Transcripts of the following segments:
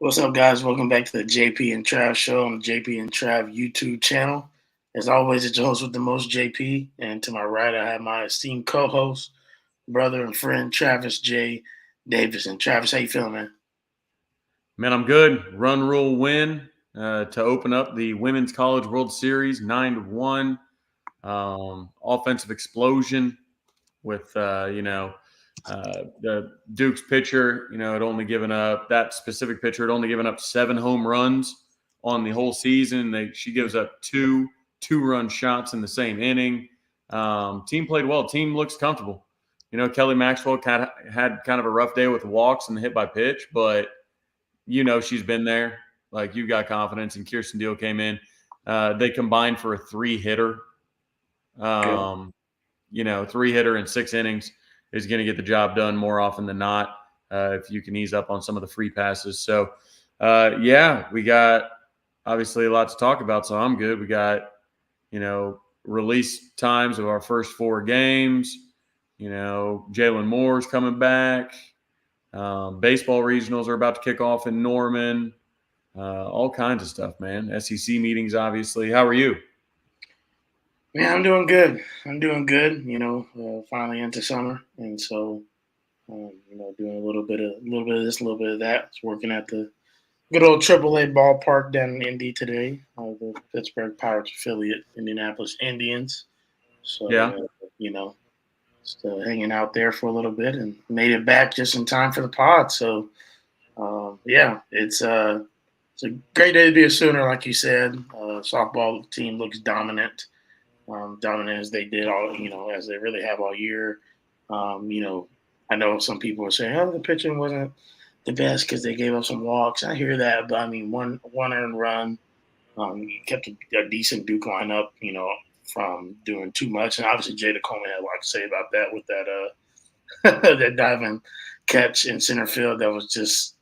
What's up, guys? Welcome back to the JP and Trav show on the JP and Trav YouTube channel. As always, it's your host with the most, JP. And to my right, I have my esteemed co-host, brother and friend, Travis J. Davison. Travis, how you feeling, man? Man, I'm good. Run Rule win to open up the Women's College World Series 9-1. Offensive explosion with the Duke's pitcher. Had only given up that specific pitcher had only given up 7 home runs on the whole season. She gives up two-run shots in the same inning. Team played well. Team looks comfortable. Kelly Maxwell had kind of a rough day with walks and the hit by pitch, but she's been there. Like, you've got confidence. And Kirsten Deal came in. They combined for a 3-hitter. 3-hitter in 6 innings is going to get the job done more often than not if you can ease up on some of the free passes. So, we got obviously a lot to talk about, so I'm good. We got, release times of our first 4 games. Jalen Moore's coming back. Baseball regionals are about to kick off in Norman. All kinds of stuff, man. SEC meetings, obviously. How are you? Man, I'm doing good. Finally into summer, and so doing a little bit of this, a little bit of that. It's working at the good old AAA ballpark down in Indy today, the Pittsburgh Pirates affiliate, Indianapolis Indians. So Yeah. Just hanging out there for a little bit and made it back just in time for the pod. So, it's a great day to be a Sooner, like you said. Softball team looks dominant, dominant as they did as they really have all year. I know some people are saying, "Oh, the pitching wasn't the best because they gave up some walks." I hear that, but I mean, one earned run. Kept a decent Duke lineup, from doing too much. And obviously Jada Coleman had a lot to say about that with that that diving catch in center field. That was just,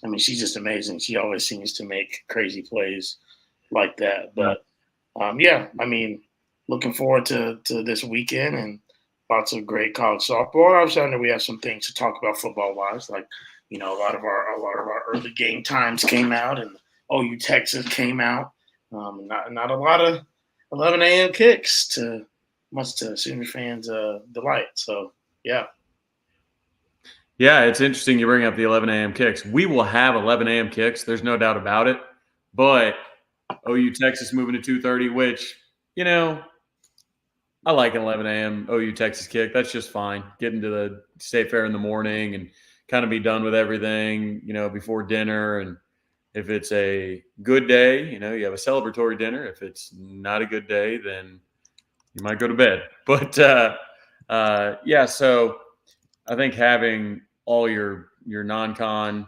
I mean, she's just amazing. She always seems to make crazy plays like that. But looking forward to this weekend and lots of great college softball. Obviously, I know we have some things to talk about football wise, like a lot of our early game times came out, and OU Texas came out. Not a lot of 11 a.m. kicks to Sooner fans' delight. So, yeah. Yeah, it's interesting you bring up the 11 a.m. kicks. We will have 11 a.m. kicks. There's no doubt about it. But OU Texas moving to 2:30, which, I like an 11 a.m. OU Texas kick. That's just fine. Getting to the State Fair in the morning and kind of be done with everything, before dinner. And if it's a good day, you have a celebratory dinner. If it's not a good day, then you might go to bed. But so I think having all your non-con,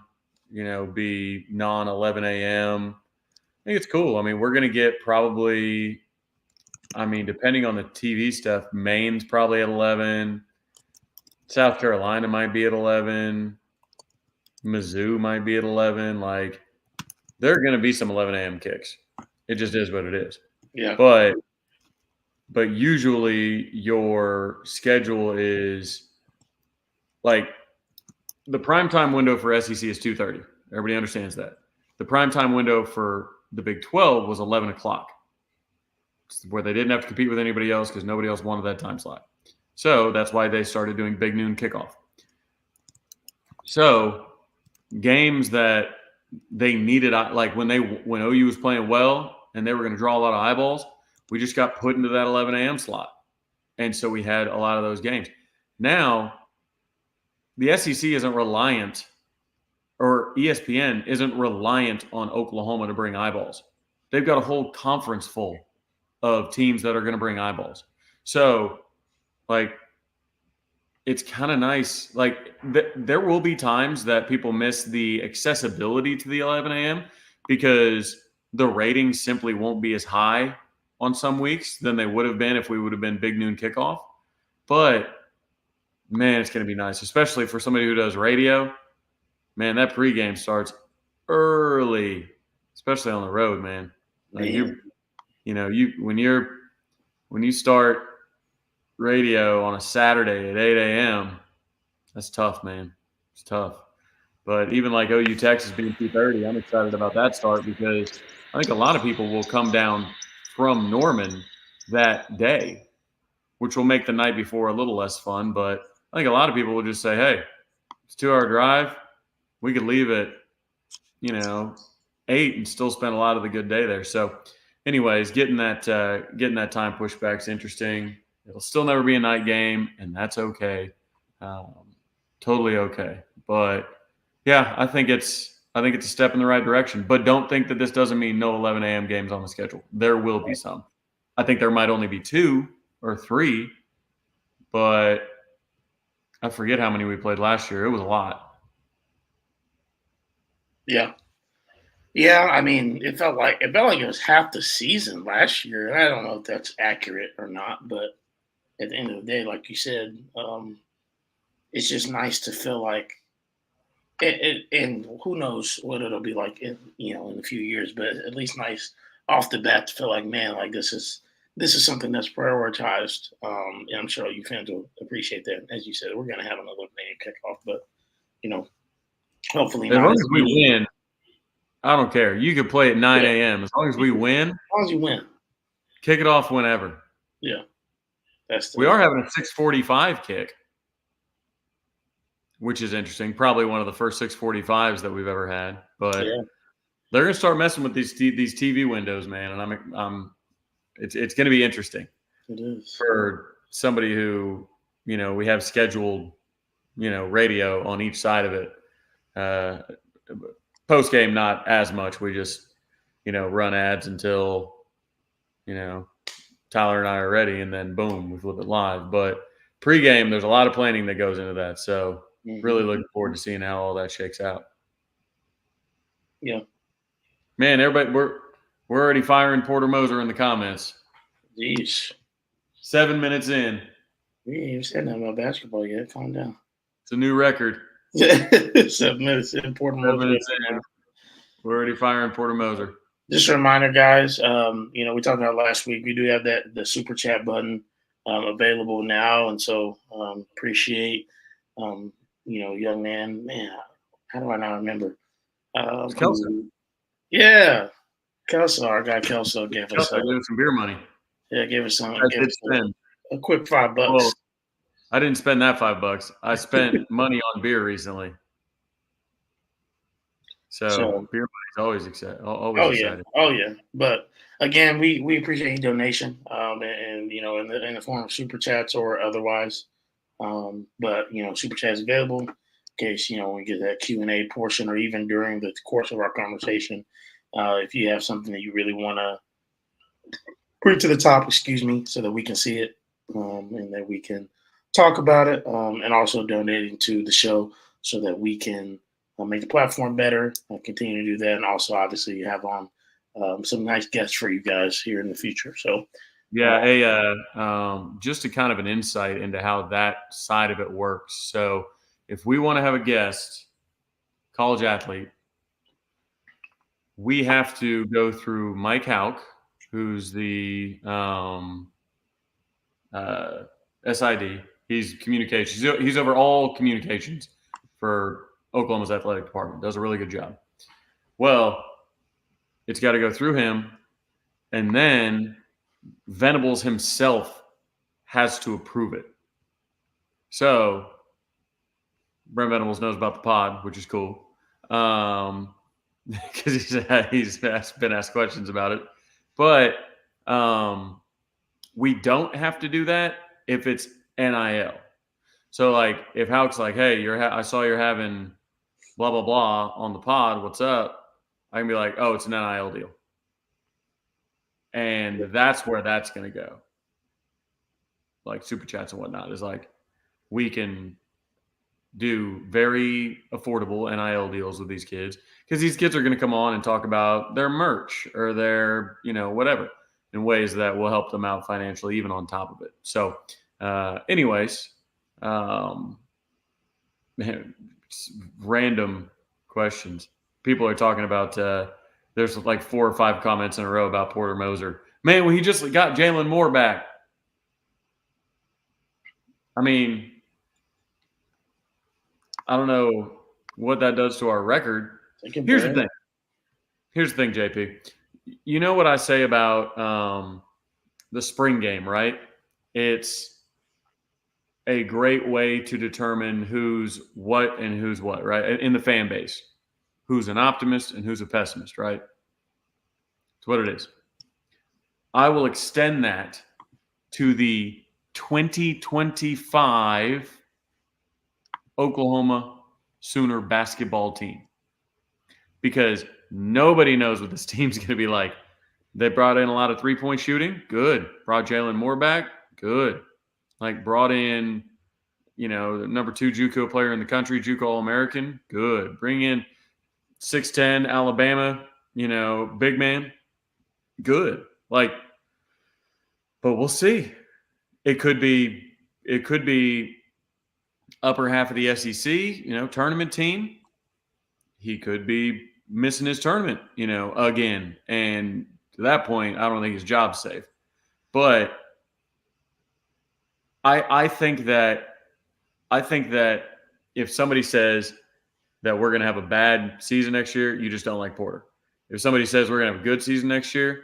be non-11 a.m., I think it's cool. I mean, we're going to get probably, depending on the TV stuff, Maine's probably at 11. South Carolina might be at 11. Mizzou might be at 11. Like, there are going to be some 11 a.m. kicks. It just is what it is. Yeah. But usually your schedule is like the primetime window for SEC is 2:30. Everybody understands that. The primetime window for the Big 12 was 11 o'clock, where they didn't have to compete with anybody else because nobody else wanted that time slot. So that's why they started doing big noon kickoff. So games that they needed, like when OU was playing well and they were going to draw a lot of eyeballs, we just got put into that 11 a.m. slot. And so we had a lot of those games. Now, the SEC isn't reliant, or ESPN isn't reliant on Oklahoma to bring eyeballs. They've got a whole conference full of teams that are going to bring eyeballs. So, it's kind of nice. There will be times that people miss the accessibility to the 11 a.m. because the ratings simply won't be as high on some weeks than they would have been if we would have been big noon kickoff. But, man, it's going to be nice, especially for somebody who does radio. Man, that pregame starts early, especially on the road, man. Like when you start radio on a Saturday at 8 a.m., that's tough, man. It's tough. But even like OU Texas being 2:30, I'm excited about that start because I think a lot of people will come down from Norman that day, which will make the night before a little less fun. But I think a lot of people will just say, hey, it's a 2-hour drive. We could leave at, 8 and still spend a lot of the good day there. So anyways, getting that time pushback is interesting. It'll still never be a night game, and that's okay. Totally okay. But yeah, I think it's a step in the right direction. But don't think that this doesn't mean no 11 a.m. games on the schedule. There will be some. I think there might only be 2 or 3, but I forget how many we played last year. It was a lot. Yeah. Yeah, I mean, it was half the season last year. I don't know if that's accurate or not, but at the end of the day, like you said, it's just nice to feel like and who knows what it'll be like in a few years, but at least nice off the bat to feel like, man, like this is something that's prioritized. And I'm sure you fans will appreciate that. As you said, we're gonna have another main kickoff, but you know, hopefully As not long as as we many. win, I don't care. You could play at 9 Yeah, a.m. As long as we win, as long as you win. kick it off whenever. Yeah, that's We the are having a 6:45 kick, which is interesting. Probably one of the first 6:45s that we've ever had. But yeah, they're going to start messing with these TV windows, man, and it's going to be interesting it is. for somebody who we have scheduled radio on each side of it. Post game, not as much. We just run ads until Tyler and I are ready, and then boom, we flip it live. But pregame, there's a lot of planning that goes into that. So really looking forward to seeing how all that shakes out. Yeah. Man, everybody, we're already firing Porter Moser in the comments. Jeez. 7 minutes in. We ain't even said nothing about basketball yet. Calm down. It's a new record. 7 minutes in Porter 7 Moser. minutes in. We're already firing Porter Moser. Just a reminder, guys. We talked about last week. We do have the super chat button available now, and so appreciate young man. Man, how do I not remember? Kelso. Yeah, Kelso. Our guy Kelso gave us Kelso gave us some beer money. Yeah, gave us some. I Gave did us spend. a quick $5. Well, I didn't spend that $5. I spent money on beer recently. So beer money's always excited. Excited. Oh yeah. But again, we appreciate your donation, and in the form of super chats or otherwise. But super chat is available in case we get that Q&A portion, or even during the course of our conversation. If you have something that you really want to bring to the top, excuse me, so that we can see it, and that we can talk about it, and also donating to the show so that we can make the platform better, continue to do that, and also obviously have on some nice guests for you guys here in the future. So yeah, just a kind of an insight into how that side of it works. So if we want to have a guest, college athlete, we have to go through Mike Hauk, who's the SID. He's communications. He's over all communications for Oklahoma's athletic department. Does a really good job. Well, it's got to go through him, and then Venables himself has to approve it. So Brent Venables knows about the pod, which is cool, because he's been asked questions about it. But we don't have to do that if it's NIL. So like if Hauk's like, hey, I saw you're having blah blah blah on the pod. What's up? I can be like, oh, it's an NIL deal, and that's where that's going to go. Like super chats and whatnot is like we can do very affordable NIL deals with these kids, because these kids are going to come on and talk about their merch or their whatever in ways that will help them out financially, even on top of it. So anyways, random questions. People are talking about there's like 4 or 5 comments in a row about Porter Moser. Man, when he just got Jalen Moore back. I mean, I don't know what that does to our record. Here's the thing. Here's the thing, JP. You know what I say about the spring game, right? It's a great way to determine who's what and who's what, right? In the fan base, who's an optimist and who's a pessimist, right? It's what it is. I will extend that to the 2025 Oklahoma Sooner basketball team, because nobody knows what this team's going to be like. They brought in a lot of three-point shooting. Good. Brought Jalen Moore back. Good. Like, brought in, the number 2 JUCO player in the country, JUCO All-American. Good. Bring in 6'10" Alabama, big man. Good. Like, but we'll see. It could be upper half of the SEC, tournament team. He could be missing his tournament, again. And to that point, I don't think his job's safe. But I think that if somebody says that we're going to have a bad season next year, you just don't like Porter. If somebody says we're going to have a good season next year,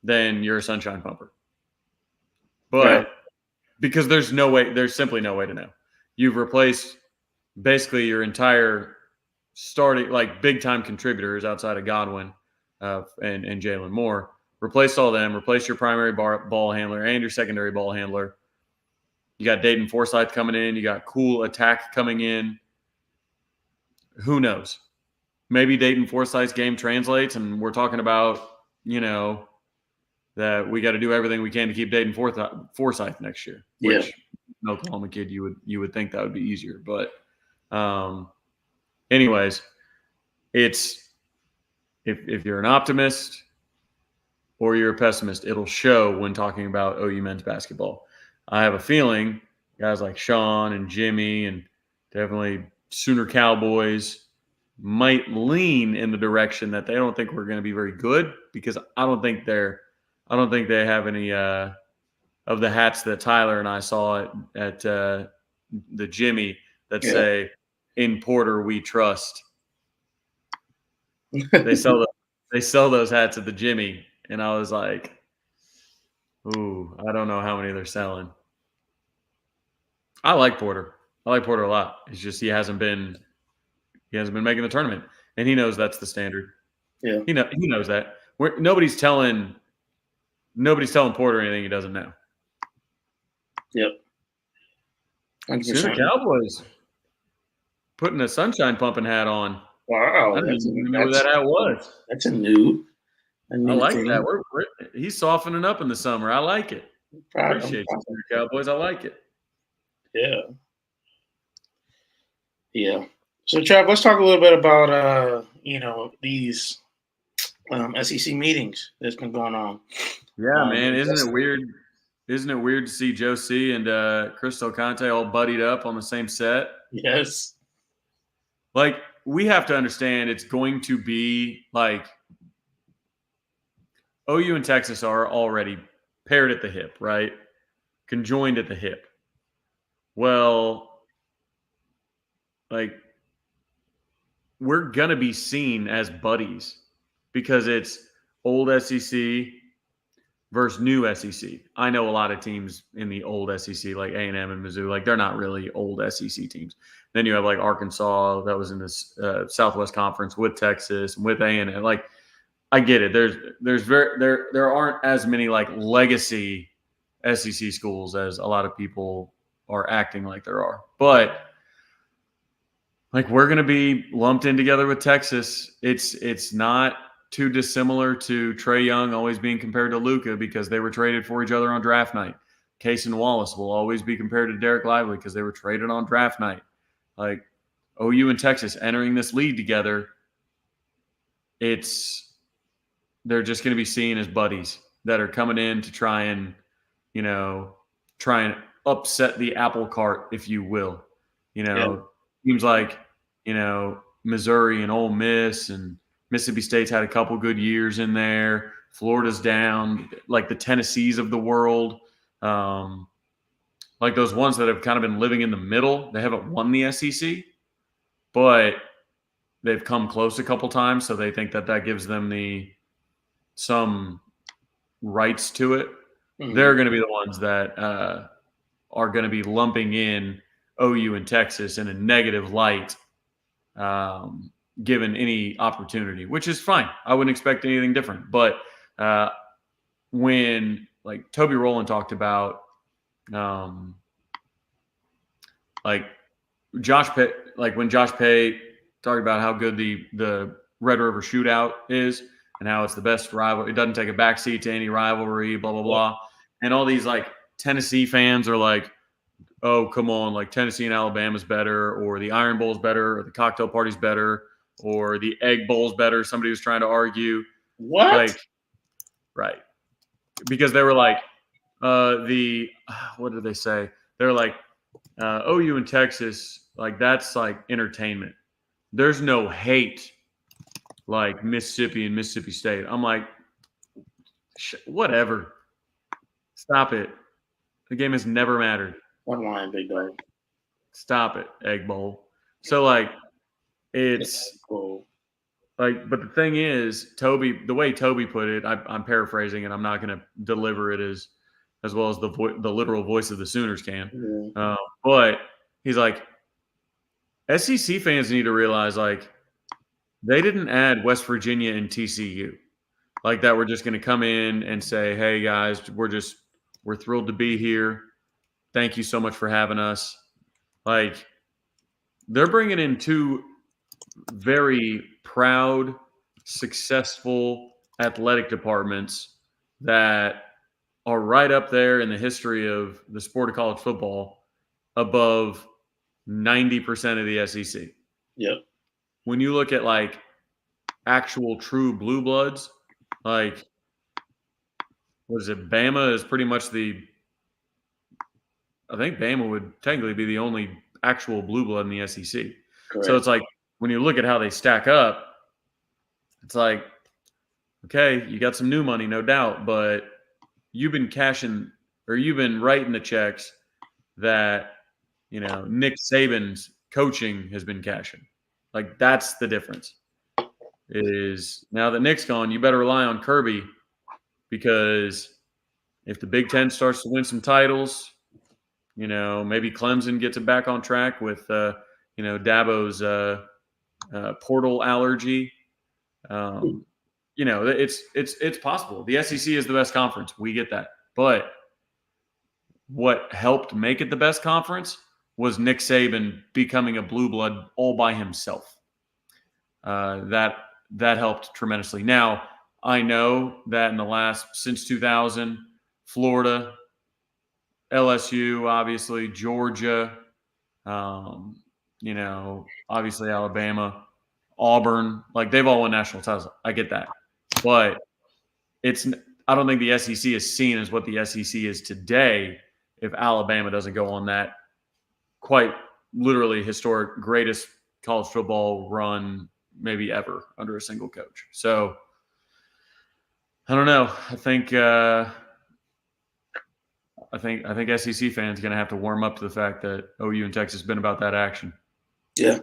then you're a sunshine pumper. But because there's simply no way to know. You've replaced basically your entire starting, like, big time contributors outside of Godwin and Jalen Moore. Replaced all them. Replaced your primary ball handler and your secondary ball handler. You got Dayton Forsythe coming in. You got cool attack coming in. Who knows? Maybe Dayton Forsythe's game translates, and we're talking about, that we got to do everything we can to keep Dayton Forsythe next year. Which, an Oklahoma kid, you would think that would be easier. But, anyways, it's if you're an optimist or you're a pessimist, it'll show when talking about OU men's basketball. I have a feeling guys like Sean and Jimmy and definitely Sooner Cowboys might lean in the direction that they don't think we're going to be very good, because I don't think they have any of the hats that Tyler and I saw at the Jimmy that say, "In Porter we trust." They sell those hats at the Jimmy, and I was like, "Ooh, I don't know how many they're selling." I like Porter. I like Porter a lot. It's just he hasn't been making the tournament, and he knows that's the standard. Yeah, he knows that. Nobody's telling Porter anything he doesn't know. Yep. Sooner Cowboys putting a sunshine pumping hat on. Wow, I didn't even know who that hat was. That's a new I like thing. That. He's softening up in the summer. I like it. Appreciate you, Sooner Cowboys. I like it. Yeah. Yeah. So, Trav, let's talk a little bit about these SEC meetings that's been going on. Yeah, man. Isn't it weird? Isn't it weird to see Joe C. and Chris Conte all buddied up on the same set? Yes. Like, we have to understand it's going to be like OU and Texas are already paired at the hip, right? Conjoined at the hip. Well, like, we're going to be seen as buddies because it's old SEC versus new SEC. I know a lot of teams in the old SEC, like A&M and Mizzou, like, they're not really old SEC teams. Then you have, like, Arkansas that was in this Southwest Conference with Texas and with A&M. Like, I get it. There aren't as many, like, legacy SEC schools as a lot of people are acting like there are. But, like, we're going to be lumped in together with Texas. It's not too dissimilar to Trae Young always being compared to Luka because they were traded for each other on draft night. Case and Wallace will always be compared to Derek Lively because they were traded on draft night. Like, OU and Texas entering this league together, they're just going to be seen as buddies that are coming in to try and upset the apple cart, if you will. Seems like, Missouri and Ole Miss and Mississippi State's had a couple good years in there. Florida's down, like the Tennessees of the world. Like those ones that have kind of been living in the middle. They haven't won the SEC. but they've come close a couple times, so they think that gives them some rights to it. Mhm. They're going to be the ones that are going to be lumping in OU and Texas in a negative light, given any opportunity, which is fine. I wouldn't expect anything different. But when like Toby Rowland talked about, like Josh Pay, like when Josh Pay talked about how good the Red River Shootout is and how it's the best rival. It doesn't take a backseat to any rivalry, blah blah blah. And all these like Tennessee fans are like, oh, come on, like Tennessee and Alabama's better, or the Iron Bowl's better, or the Cocktail Party's better, or the Egg Bowl's better. Somebody was trying to argue. What? Like, right. Because they were like, what did they say? They're like, OU and Texas, like that's like entertainment. There's no hate like Mississippi and Mississippi State. I'm like, whatever. Stop it. The game has never mattered. One line, big dog. Stop it, Egg Bowl. So like, it's cool. Like, but the thing is, the way Toby put it, I'm paraphrasing it. I'm not going to deliver it as well as the literal voice of the Sooners can. Mm-hmm. But he's like, SEC fans need to realize, like, they didn't add West Virginia and TCU like that. We're just going to come in and say, hey guys, we're thrilled to be here. Thank you so much for having us. Like, they're bringing in two very proud, successful athletic departments that are right up there in the history of the sport of college football, above 90% of the SEC. Yep. When you look at like actual true blue bloods, like what is it? Bama is pretty much I think Bama would technically be the only actual blue blood in the SEC. Correct. So it's like when you look at how they stack up, it's like, okay, you got some new money, no doubt, but you've been writing the checks that, Nick Saban's coaching has been cashing. Like, that's the difference. Is now that Nick's gone, you better rely on Kirby, because if the Big Ten starts to win some titles, maybe Clemson gets it back on track with, Dabo's portal allergy. It's possible. The SEC is the best conference. We get that. But what helped make it the best conference was Nick Saban becoming a blue blood all by himself. That helped tremendously. Now, I know that since 2000, Florida, LSU, obviously, Georgia, obviously Alabama, Auburn, like they've all won national titles. I get that. But I don't think the SEC is seen as what the SEC is today if Alabama doesn't go on that quite literally historic greatest college football run maybe ever under a single coach. So I don't know. I think SEC fans are going to have to warm up to the fact that OU and Texas have been about that action. Yeah.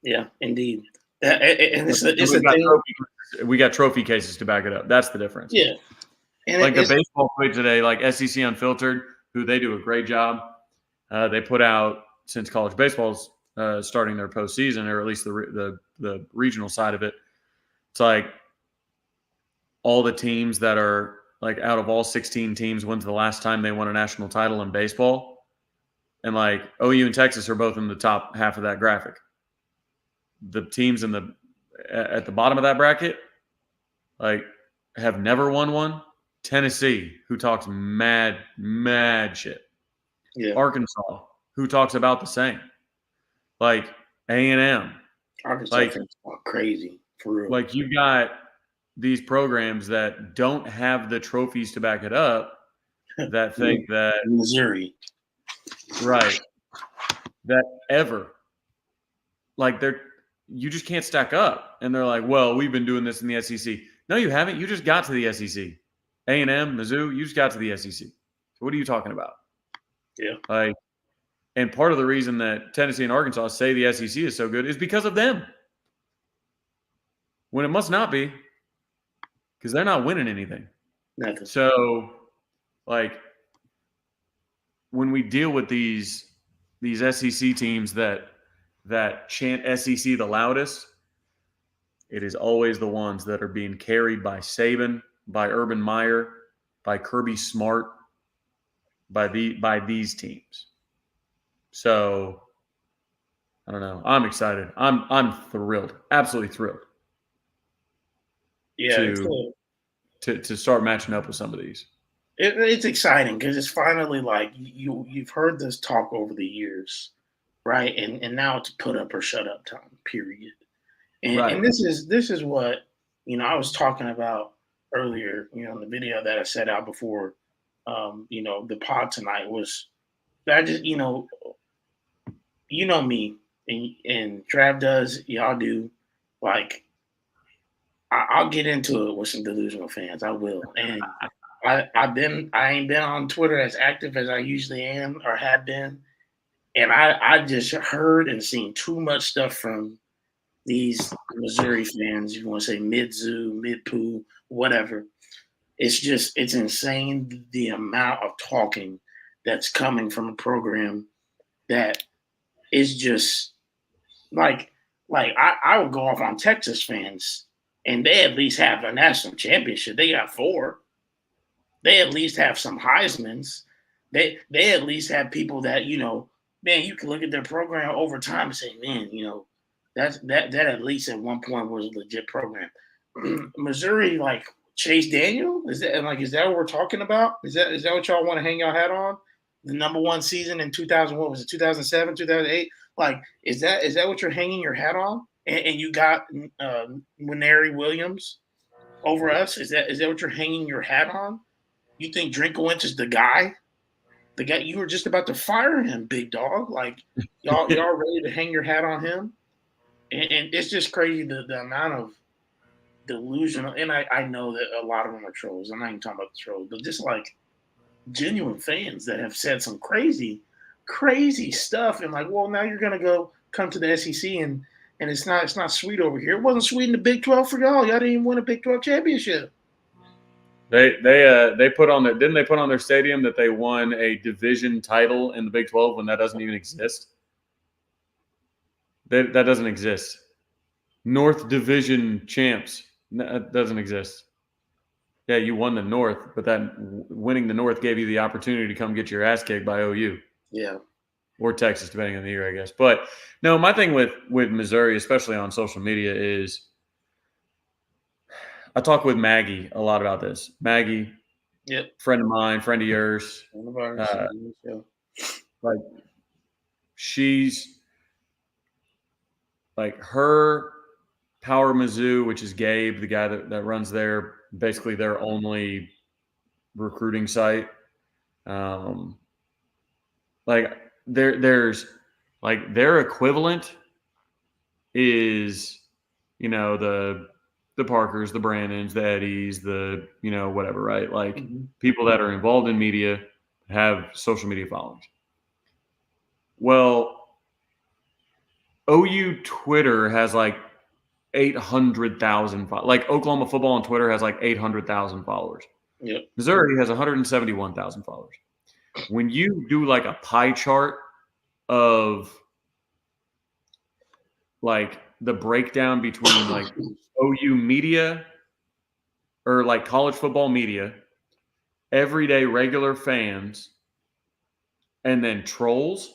Yeah, indeed. And it's a thing. We got trophy cases to back it up. That's the difference. Yeah. And like the baseball play today, like SEC Unfiltered, who they do a great job. They put out, since college baseball's starting their postseason, or at least the regional side of it, it's like all the teams that are like out of all 16 teams, when's the last time they won a national title in baseball? And like OU and Texas are both in the top half of that graphic. The teams at the bottom of that bracket, like, have never won one. Tennessee, who talks mad shit. Yeah. Arkansas, who talks about the same. Like A&M. Arkansas, like, crazy for real. Like, you've got these programs that don't have the trophies to back it up, that think that Missouri, right? That ever, like, you just can't stack up. And they're like, well, we've been doing this in the SEC. No, you haven't. You just got to the SEC. A&M, Mizzou, you just got to the SEC. So what are you talking about? Yeah. Like, And part of the reason that Tennessee and Arkansas say the SEC is so good is because of them. When it must not be, because they're not winning anything. Nothing. So, like, when we deal with these SEC teams that chant SEC the loudest, it is always the ones that are being carried by Saban, by Urban Meyer, by Kirby Smart, by these teams. So I don't know. I'm excited. I'm thrilled, absolutely thrilled. Yeah, to start matching up with some of these. it's exciting because it's finally like you've heard this talk over the years, right? And now it's put up or shut up time. Period. And Right. this is what I was talking about earlier. In the video that I set out before, the pod tonight was I just me and Trav does, y'all do, like I'll get into it with some delusional fans. I will, and I ain't been on Twitter as active as I usually am or have been, and I just heard and seen too much stuff from these Missouri fans. You want to say mid-zoo, mid-poo, whatever. It's insane the amount of talking that's coming from a program that is just I would go off on Texas fans, and they at least have a national championship. They got 4. They at least have some Heismans. They at least have people that man, you can look at their program over time and say, man, that at least at one point was a legit program. Missouri, like Chase Daniel, is that what we're talking about? Is that what y'all want to hang your hat on? The number 1 season in 2000, what was it, 2007, 2008? Like, is that what you're hanging your hat on? And you got Winery Williams over us? Is that what you're hanging your hat on? You think Drinkowitz is the guy? The guy you were just about to fire him, big dog. Like y'all ready to hang your hat on him? And it's just crazy the amount of delusional. And I know that a lot of them are trolls. I'm not even talking about the trolls, but just like genuine fans that have said some crazy stuff. And like, well, now you're gonna come to the SEC and it's not sweet over here. It wasn't sweet in the Big 12 for y'all. Y'all didn't even win a Big 12 championship. They put on their didn't they put on their stadium that they won a division title in the Big 12 when that doesn't even exist? That doesn't exist. North Division champs. That doesn't exist. Yeah, you won the North, but that winning the North gave you the opportunity to come get your ass kicked by OU. Yeah. Or Texas, depending on the year, I guess. But no, my thing with Missouri, especially on social media, is I talk with Maggie a lot about this. Maggie, yep, friend of mine, friend of yours. Like she's like her Power Mizzou, which is Gabe, the guy that runs there, basically their only recruiting site. Like there's like their equivalent is, the Parkers, the Brandons, the Eddies, the, whatever, right? Like people that are involved in media have social media followings. Well, OU Twitter has like 800,000. Like Oklahoma football on Twitter has like 800,000 followers. Yep. Missouri has 171,000 followers. When you do like a pie chart of like the breakdown between like OU media or like college football media, everyday regular fans, and then trolls,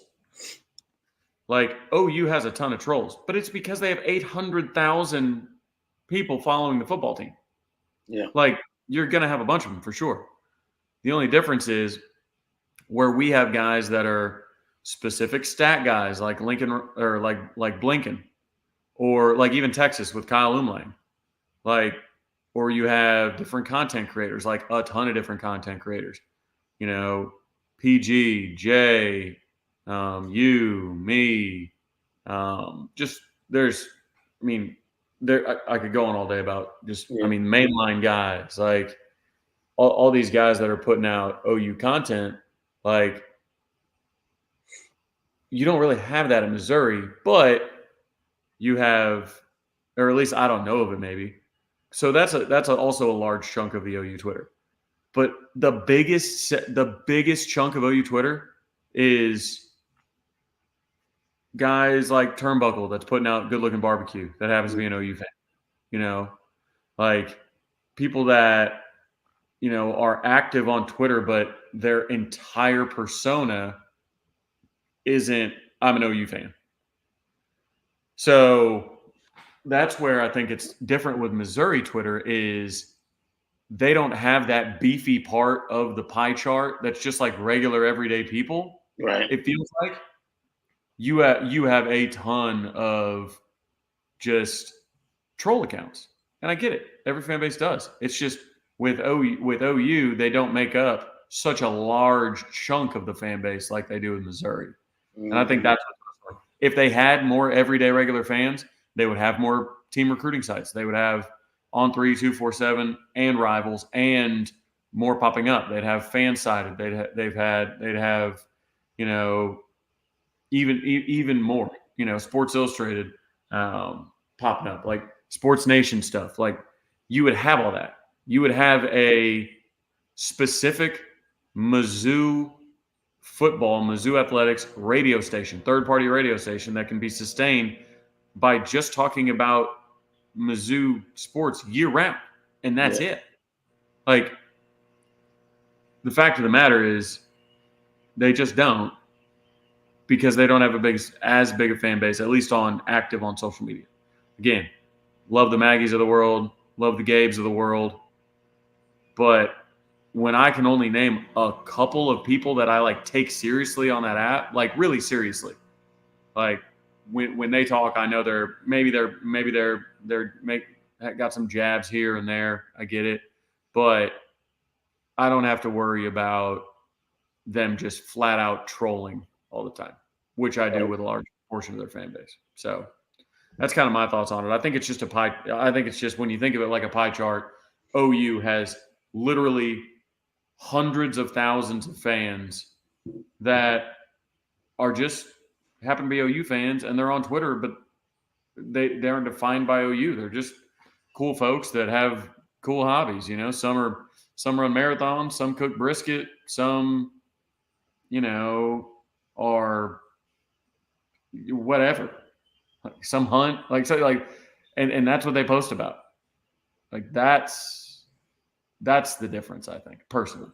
like OU has a ton of trolls, but it's because they have 800,000 people following the football team. Yeah. Like you're going to have a bunch of them for sure. The only difference is where we have guys that are specific stat guys like Lincoln or like Blinken, or like even Texas with Kyle Umlang, like, or you have different content creators, like a ton of different content creators, PG, Jay, you, me, just there's, I could go on all day about just, mainline guys, like all these guys that are putting out OU content, like You don't really have that in Missouri, but you have, or at least I don't know of it maybe. So that's also a large chunk of the OU Twitter. But the biggest chunk of OU Twitter is guys like Turnbuckle that's putting out good looking barbecue that happens to be an OU fan. You know, like people that are active on Twitter, but their entire persona isn't I'm an OU fan. So that's where I think it's different with Missouri Twitter is they don't have that beefy part of the pie chart that's just like regular everyday people. Right. It feels like you have a ton of just troll accounts, and I get it. Every fan base does. It's just with OU, they don't make up such a large chunk of the fan base like they do in Missouri. And I think that's if they had more everyday regular fans, they would have more team recruiting sites. They would have On3, 247, and Rivals, and more popping up. They'd have fan sided. They'd have, even more. Sports Illustrated popping up, like Sports Nation stuff. Like you would have all that. You would have a specific Mizzou football, Mizzou athletics radio station, third-party radio station that can be sustained by just talking about Mizzou sports year-round, and that's it. Like, the fact of the matter is they just don't because they don't have as big a fan base, at least active on social media. Again, love the Maggies of the world, love the Gabes of the world, but when I can only name a couple of people that I take seriously on that app, like really seriously, like when they talk, I know they're got some jabs here and there. I get it, but I don't have to worry about them just flat out trolling all the time, which I do with a large portion of their fan base. So that's kind of my thoughts on it. I think it's just when you think of it like a pie chart, OU has literally hundreds of thousands of fans that are just happen to be OU fans, and they're on Twitter, but they aren't defined by OU. They're just cool folks that have cool hobbies. Some run marathons, some cook brisket, some are whatever, some hunt, and that's what they post about. Like that's the difference, I think, personally.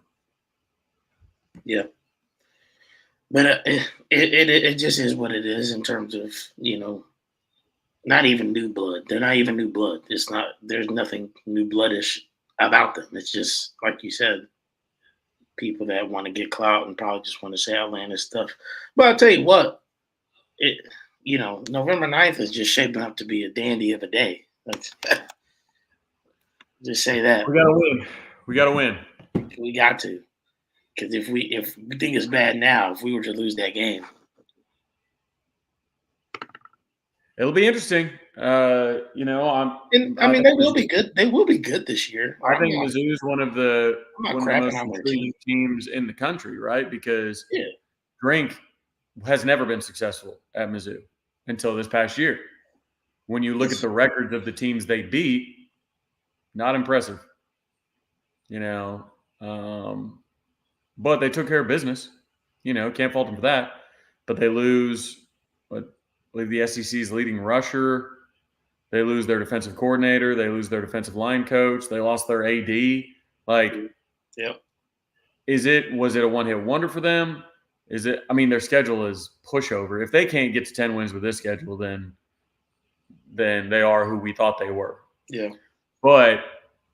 Yeah. But it just is what it is in terms of, not even new blood. They're not even new blood. There's nothing new bloodish about them. It's just, like you said, people that want to get clout and probably just want to say outlandish stuff. But I'll tell you what, November 9th is just shaping up to be a dandy of a day. Just say that. We got to win. We got to win. We got to. Because if we think it's bad now, if we were to lose that game, it'll be interesting. they will be good. They will be good this year. I think Mizzou is one of the most intriguing teams in the country, right? Because Drink has never been successful at Mizzou until this past year. When you look at the records of the teams they beat, not impressive. But they took care of business. Can't fault them for that. But they lose, I believe the SEC's leading rusher. They lose their defensive coordinator. They lose their defensive line coach. They lost their AD. Yep. Was it a one-hit wonder for them? Their schedule is pushover. If they can't get to 10 wins with this schedule, then they are who we thought they were. Yeah. But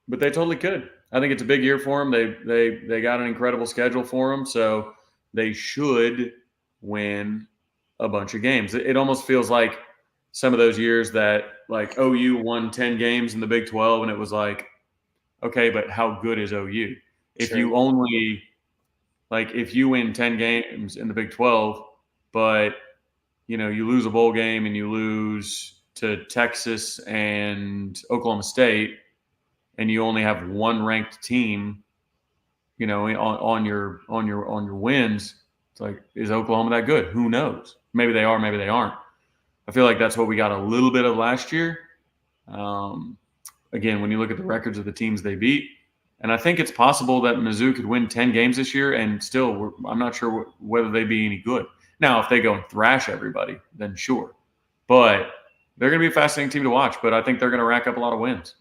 they totally could. I think it's a big year for them. They got an incredible schedule for them, so they should win a bunch of games. It almost feels like some of those years that OU won 10 games in the Big 12, and it was like, okay, but how good is OU? If you only if you win 10 games in the Big 12, but you lose a bowl game and you lose to Texas and Oklahoma State, and you only have one ranked team, on your wins, it's like, is Oklahoma that good? Who knows? Maybe they are, maybe they aren't. I feel like that's what we got a little bit of last year. Again, when you look at the records of the teams they beat, and I think it's possible that Mizzou could win 10 games this year, and still, I'm not sure whether they'd be any good. Now, if they go and thrash everybody, then sure. But they're going to be a fascinating team to watch. But I think they're going to rack up a lot of wins.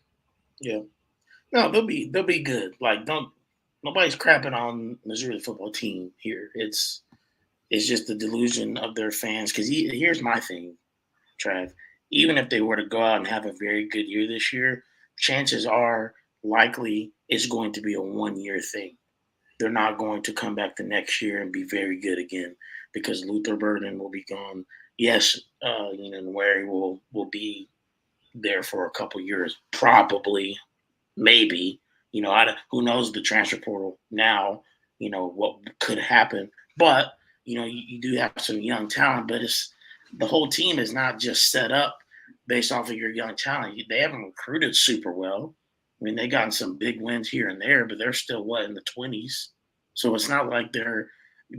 Yeah. No, they'll be good. Like, don't nobody's crapping on Missouri football team here. It's just the delusion of their fans. Because here's my thing, Trav. Even if they were to go out and have a very good year this year, chances are likely it's going to be a 1 year thing. They're not going to come back the next year and be very good again because Luther Burden will be gone. Yes, Wary will be there for a couple years, probably, maybe. Who knows the transfer portal now? What could happen, but you do have some young talent, but it's the whole team is not just set up based off of your young talent. They haven't recruited super well. I mean, they gotten some big wins here and there, but they're still in the 20s. So it's not like they're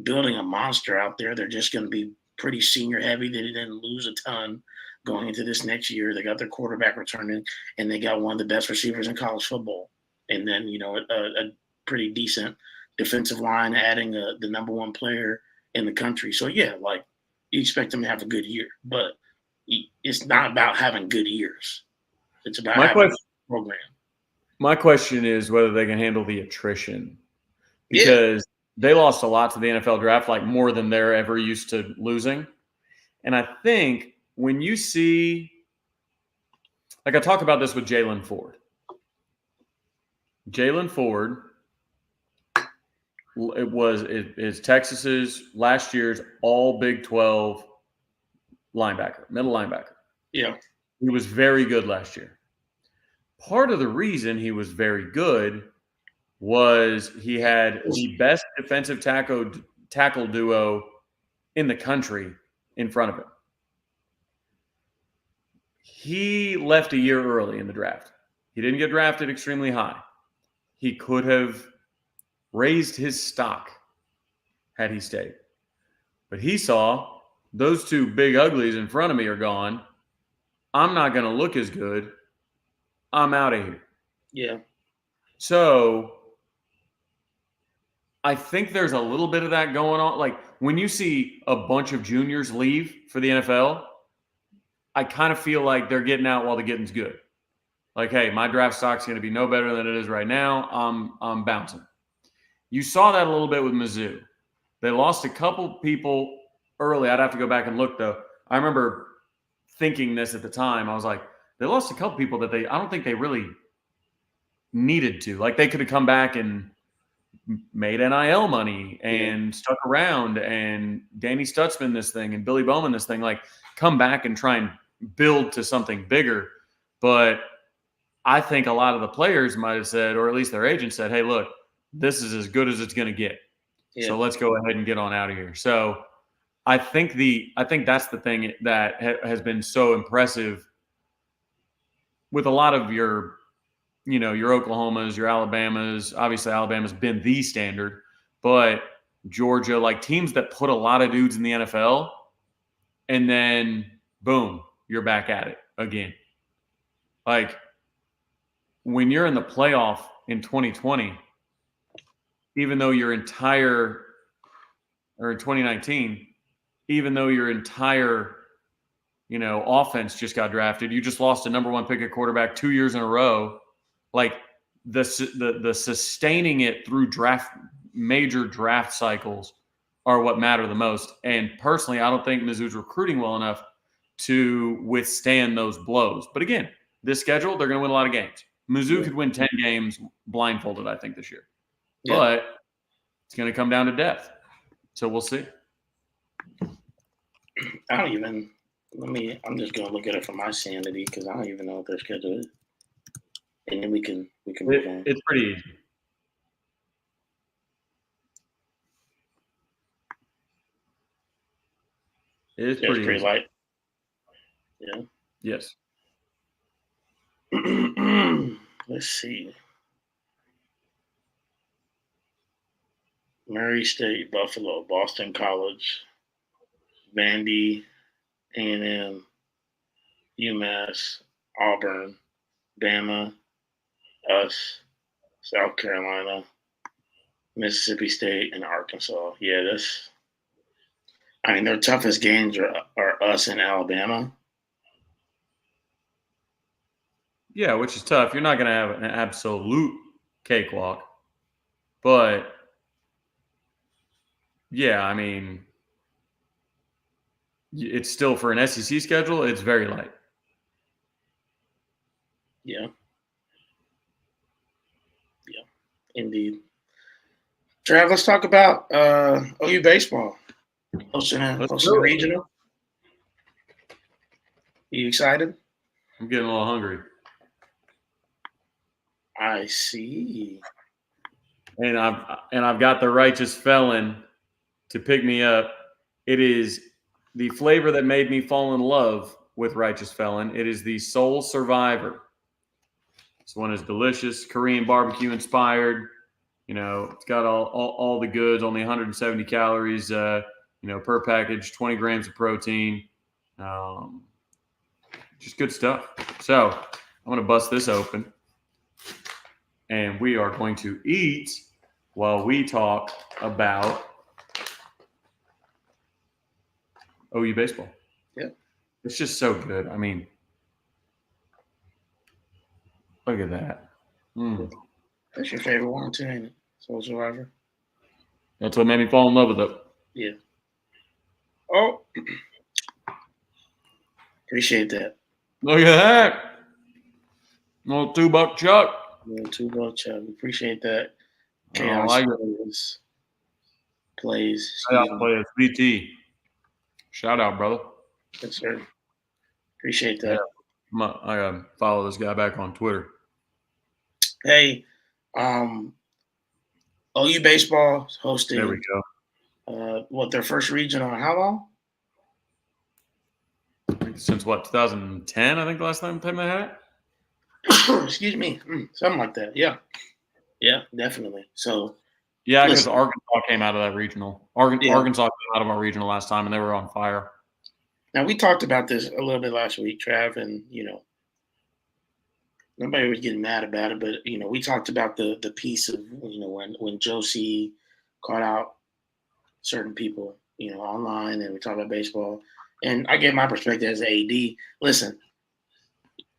building a monster out there. They're just going to be pretty senior heavy. They didn't lose a ton going into this next year. They got their quarterback returning, and they got one of the best receivers in college football. And then, a pretty decent defensive line, adding the number one player in the country. So, yeah, like, you expect them to have a good year. But it's not about having good years. It's about having a program. My question is whether they can handle the attrition. Because they lost a lot to the NFL draft, like more than they're ever used to losing. And I think when you see, like I talk about this with Jalen Ford. Jalen Ford is Texas's last year's all Big 12 linebacker, middle linebacker. Yeah. He was very good last year. Part of the reason he was very good was he had the best defensive tackle duo in the country in front of him. He left a year early in the draft. He didn't get drafted extremely high. He could have raised his stock had he stayed. But he saw those two big uglies in front of me are gone. I'm not going to look as good. I'm out of here. Yeah. So I think there's a little bit of that going on. Like when you see a bunch of juniors leave for the NFL, I kind of feel like they're getting out while the getting's good. Like, hey, my draft stock's going to be no better than it is right now. I'm bouncing. You saw that a little bit with Mizzou. They lost a couple people early. I'd have to go back and look, though. I remember thinking this at the time. I was like, they lost a couple people that I don't think they really needed to. Like, they could have come back and made NIL money and stuck around and Danny Stutzman this thing and Billy Bowman this thing. Like, come back and try and build to something bigger. But I think a lot of the players might have said, or at least their agent said, hey, look, this is as good as it's going to get. Yeah. So let's go ahead and get on out of here. So I think that's the thing that has been so impressive with a lot of your Oklahomas, your Alabamas. Obviously, Alabama's been the standard, but Georgia, like teams that put a lot of dudes in the NFL, and then boom, you're back at it again. Like when you're in the playoff in 2020, even though your entire, or in 2019, even though your entire, offense just got drafted, you just lost a number one pick at quarterback 2 years in a row. Like the sustaining it through major draft cycles are what matter the most. And personally, I don't think Mizzou's recruiting well enough to withstand those blows. But again, this schedule, they're going to win a lot of games. Mizzou could win 10 games blindfolded, I think, this year. Yeah. But it's going to come down to depth. So we'll see. I'm just going to look at it for my sanity because I don't even know what their schedule is. And then we can move on. It's pretty easy. It's pretty light. Yeah. Yes. Let's see. Murray State, Buffalo, Boston College, Vandy, A&M, UMass, Auburn, Bama, us, South Carolina, Mississippi State, and Arkansas. Yeah, that's. I mean, their toughest games are us and Alabama. Yeah, which is tough. You're not going to have an absolute cakewalk, but yeah, I mean, it's still for an SEC schedule. It's very light. Yeah, yeah, indeed. Trav, let's talk about OU baseball. Let's Hosting a do it. regional. You excited? I'm getting a little hungry, I see. and I've got the righteous felon to pick me up. It is the flavor that made me fall in love with righteous felon. It is the Soul Survivor. This one is delicious, Korean barbecue inspired. You know, it's got all the goods, only 170 calories, per package, 20 grams of protein. Um, just good stuff. So I'm going to bust this open and we are going to eat while we talk about OU baseball. Yeah. It's just so good. I mean, look at that. That's your favorite one too, ain't it? Soul Survivor. That's what made me fall in love with it. Yeah. Oh, appreciate that. Look at that. Little $2 Chuck. Yeah, $2 Chubb. Appreciate that. I Chaos like plays. Shout out play BT. Shout out, brother. Yes, sir. Appreciate that. Yeah. I gotta follow this guy back on Twitter. Hey, OU baseball hosting. There we go. What their first regional? How long? Since what, 2010? I think the last time they had it. Excuse me, something like that. Yeah, definitely. So yeah, because Arkansas came out of that regional. Arkansas came out of our regional last time, and they were on fire. Now we talked about this a little bit last week, Trav, and nobody was getting mad about it, but we talked about the piece of when Josie caught out certain people, online, and we talked about baseball, and I gave my perspective as an AD. Listen,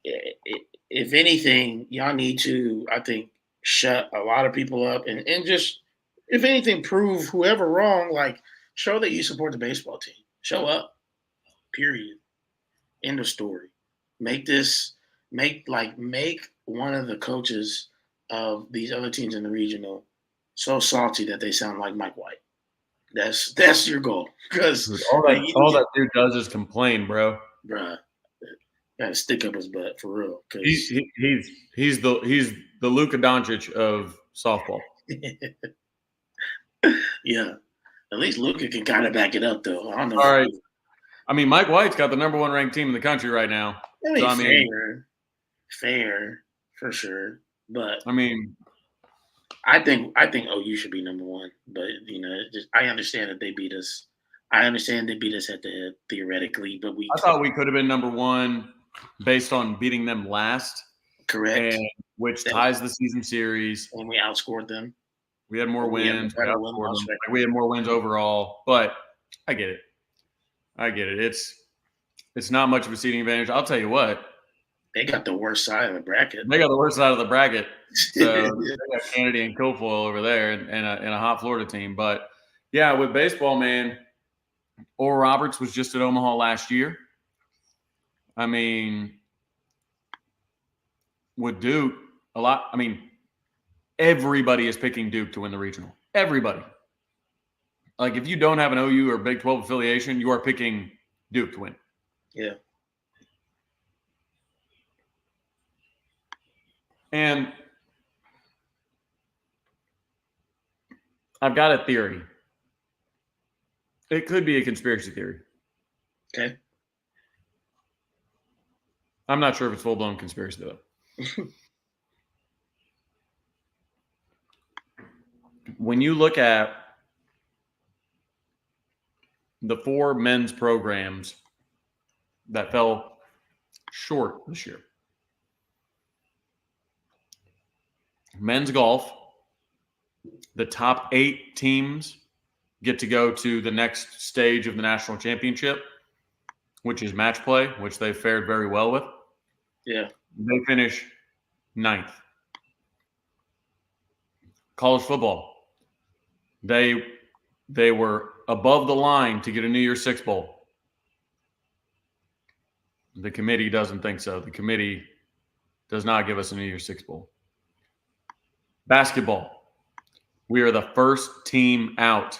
if anything, y'all need to, I think, shut a lot of people up and just, if anything, prove whoever wrong. Like, show that you support the baseball team. Show up. Period. End of story. Make one of the coaches of these other teams in the regional so salty that they sound like Mike White. That's your goal. Because all that dude does is complain, bro. Bruh, gotta stick up his butt for real. Cause he's the Luka Doncic of softball. Yeah, at least Luka can kind of back it up, though. I don't know. All right. I mean, Mike White's got the #1 ranked team in the country right now. Fair for sure. But I mean, I think OU should be #1. But I understand that they beat us. I understand they beat us head to head theoretically, but I thought we could have been #1 based on beating them last. Correct. Which ties the season series. And we outscored them. We had more wins. We had more wins overall, but I get it. It's not much of a seeding advantage. I'll tell you what. They got the worst side of the bracket. So they got Kennedy and Kofoil over there and a hot Florida team. But yeah, with baseball, man, Oral Roberts was just at Omaha last year. I mean, with Duke, everybody is picking Duke to win the regional. Everybody. Like, if you don't have an OU or Big 12 affiliation, you are picking Duke to win. Yeah. And I've got a theory. It could be a conspiracy theory. Okay. I'm not sure if it's full-blown conspiracy, though. When you look at the 4 men's programs that fell short this year. Men's golf, the top 8 teams get to go to the next stage of the national championship, which is match play, which they fared very well with. Yeah. They finish 9th. College football, they were above the line to get a New Year's Six Bowl. The committee doesn't think so. The committee does not give us a New Year's Six Bowl. Basketball, we are the first team out.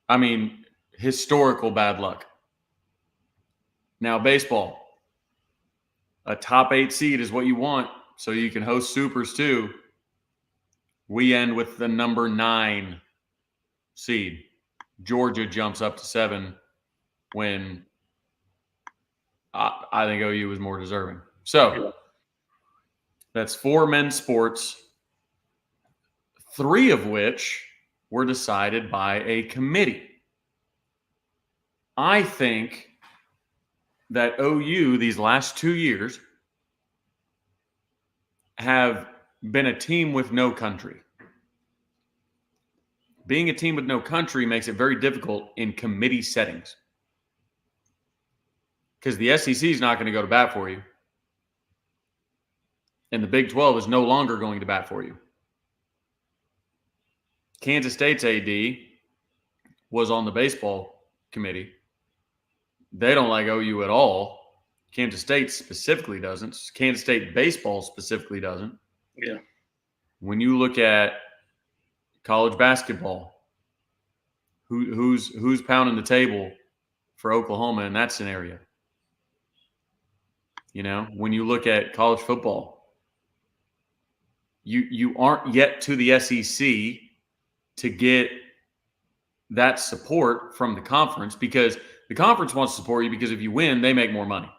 I mean, historical bad luck. Now, baseball, a top 8 seed is what you want, so you can host Supers too. We end with the number 9 seed. Georgia jumps up to 7 when I think OU was more deserving. So that's 4 men's sports, 3 of which were decided by a committee. I think that OU these last 2 years have been a team with no country. Being a team with no country makes it very difficult in committee settings because the SEC is not going to go to bat for you. And the Big 12 is no longer going to bat for you. Kansas State's AD was on the baseball committee. They don't like OU at all. Kansas State specifically doesn't. Kansas State baseball specifically doesn't. Yeah. When you look at college basketball, who's pounding the table for Oklahoma in that scenario? You know, when you look at college football, you aren't yet to the SEC to get that support from the conference because the conference wants to support you because if you win, they make more money.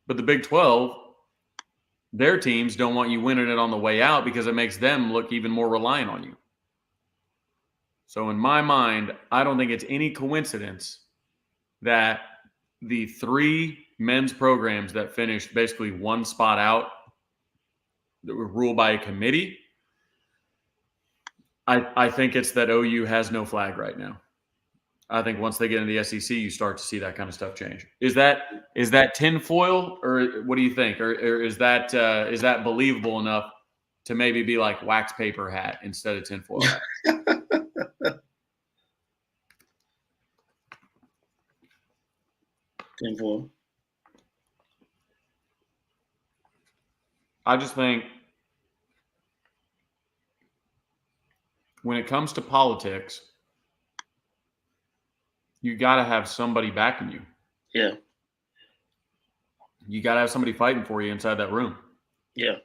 But the Big 12, their teams don't want you winning it on the way out because it makes them look even more reliant on you. So in my mind, I don't think it's any coincidence that the 3 men's programs that finished basically 1 spot out that were ruled by a committee, I think it's that OU has no flag right now. I think once they get into the SEC, you start to see that kind of stuff change. Is that tinfoil, or what do you think? Or is that believable enough to maybe be like wax paper hat instead of tinfoil hat? Tinfoil. I just think when it comes to politics, you got to have somebody backing you. Yeah. You got to have somebody fighting for you inside that room. Yeah.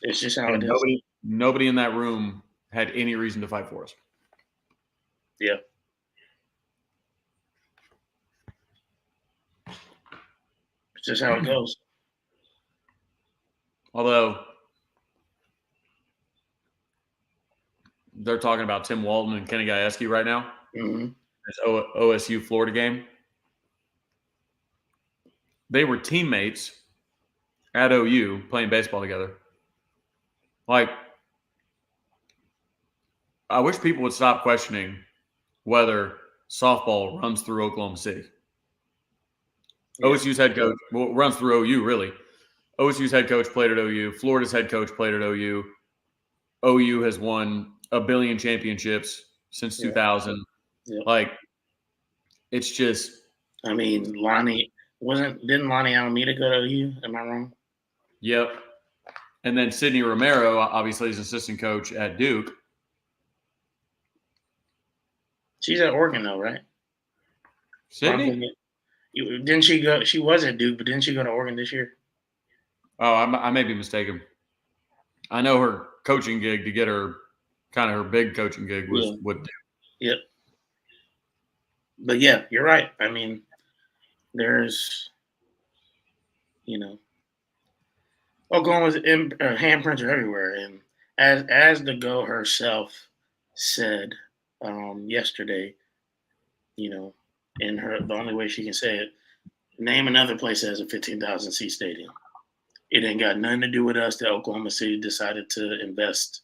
It's just how it is. Nobody in that room had any reason to fight for us. Yeah. It's just how it goes. Although they're talking about Tim Walton and Kenny Gajewski right now. Mm-hmm. This OSU Florida game. They were teammates at OU playing baseball together. Like, I wish people would stop questioning whether softball runs through Oklahoma City. Yeah. OSU's head coach runs through OU, really. OSU's head coach played at OU. Florida's head coach played at OU. OU has won a billion championships since 2000. Yeah. Like, it's just. I mean, didn't Lonnie Alameda go to OU? Am I wrong? Yep. And then Sidney Romero, obviously, is assistant coach at Duke. She's at Oregon, though, right? Sidney? Didn't she go? She was at Duke, but didn't she go to Oregon this year? Oh, I may be mistaken. I know her coaching gig to get her, kind of her big coaching gig was with Duke. Yep. But yeah, you're right. I mean, there's, Oklahoma's handprints are everywhere, and as the GO herself said yesterday, you know, in the only way she can say it, name another place that has a 15,000 seat stadium. It ain't got nothing to do with us that Oklahoma City decided to invest